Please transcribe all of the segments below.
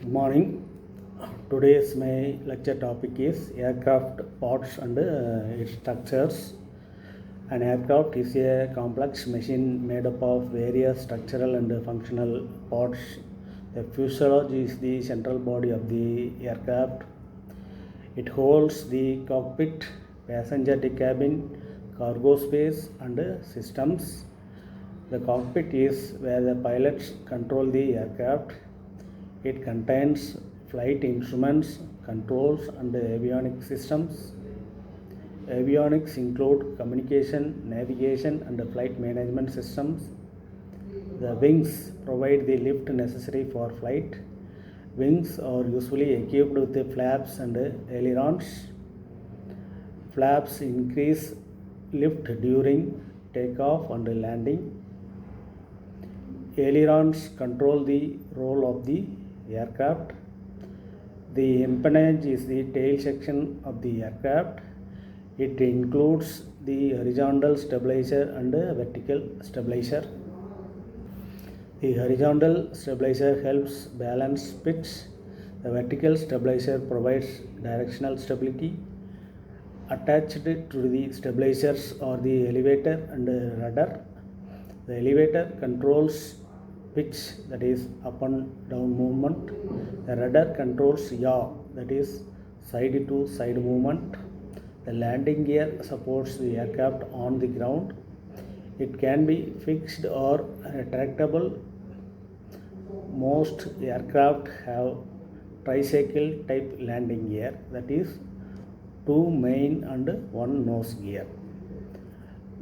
Good morning. Today's my lecture topic is aircraft parts and its structures. An aircraft is a complex machine made up of various structural and functional parts. The fuselage is the central body of the aircraft. It holds the cockpit, passenger cabin, cargo space, and systems. The cockpit is where the pilots control the aircraft. It contains flight instruments, controls, and avionics systems. Avionics include communication, navigation, and flight management systems. The wings provide the lift necessary for flight. Wings are usually equipped with the flaps and ailerons. Flaps increase lift during takeoff and landing. Ailerons control the roll of the aircraft. The empennage is the tail section of the aircraft. It includes the horizontal stabilizer and vertical stabilizer. The horizontal stabilizer helps balance pitch. The vertical stabilizer provides directional stability. Attached to the stabilizers are the elevator and rudder. The elevator controls pitch, that is up and down movement. The rudder controls yaw, that is side to side movement. The landing gear supports the aircraft on the ground. It can be fixed or retractable. Most aircraft have tricycle type landing gear, that is two main and one nose gear.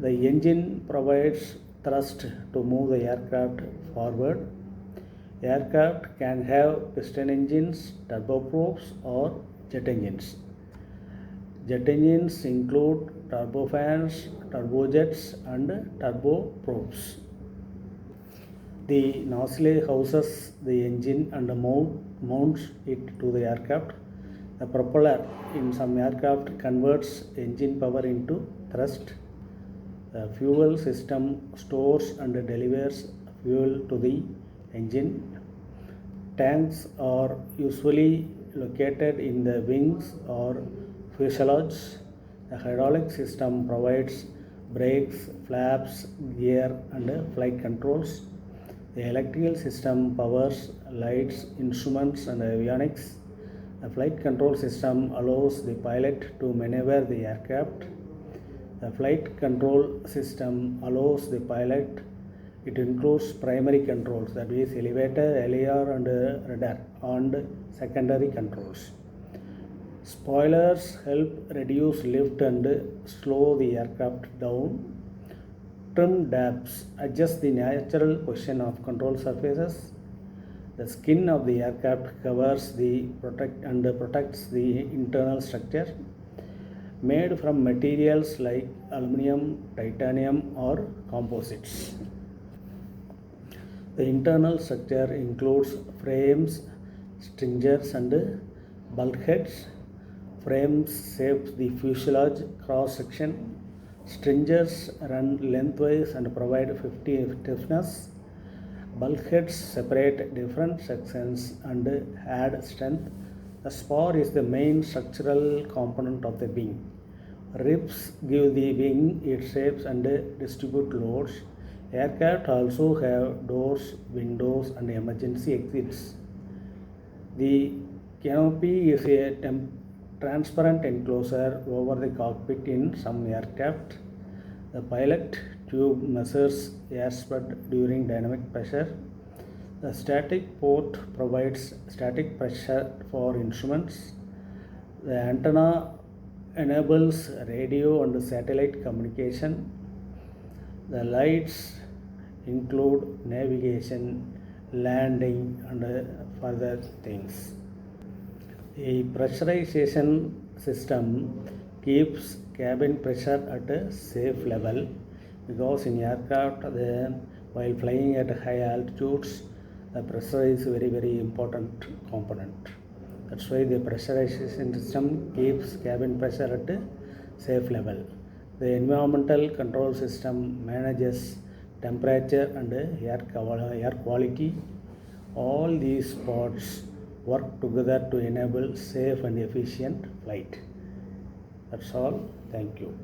The engine provides thrust to move the aircraft forward. Aircraft can have piston engines, turboprops, or jet engines. Jet engines include turbofans, turbojets, and turboprops. The nozzle houses the engine and mounts it to the aircraft. The propeller in some aircraft converts engine power into thrust. The fuel system stores and delivers fuel to the engine. Tanks are usually located in the wings or fuselage. The hydraulic system provides brakes, flaps, gear, and flight controls. The electrical system powers lights, instruments, and avionics. The flight control system allows the pilot to maneuver the aircraft. The flight control system allows the pilot. It includes primary controls, that is elevator, LAR, and radar, and secondary controls. Spoilers help reduce lift and slow the aircraft down. Trim tabs adjust the natural position of control surfaces. The skin of the aircraft covers protects the internal structure, made from materials like aluminum, titanium, or composites. The internal structure includes frames, stringers, and bulkheads. Frames shape the fuselage cross section. Stringers run lengthwise and provide 50 stiffness. Bulkheads separate different sections and add strength. The spar is the main structural component of the wing. Ribs give the wing its shapes and distribute loads. Aircraft also have doors, windows, and emergency exits. The canopy is a transparent enclosure over the cockpit in some aircraft. The pilot tube measures airspeed during dynamic pressure. The static port provides static pressure for instruments. The antenna enables radio and satellite communication. The lights include navigation, landing, and further things. A pressurization system keeps cabin pressure at a safe level, because in aircraft while flying at high altitudes, the pressure is very important component. That's why the pressurization system keeps cabin pressure at a safe level. The environmental control system manages temperature and air quality. All these parts work together to enable safe and efficient flight. That's all. Thank you.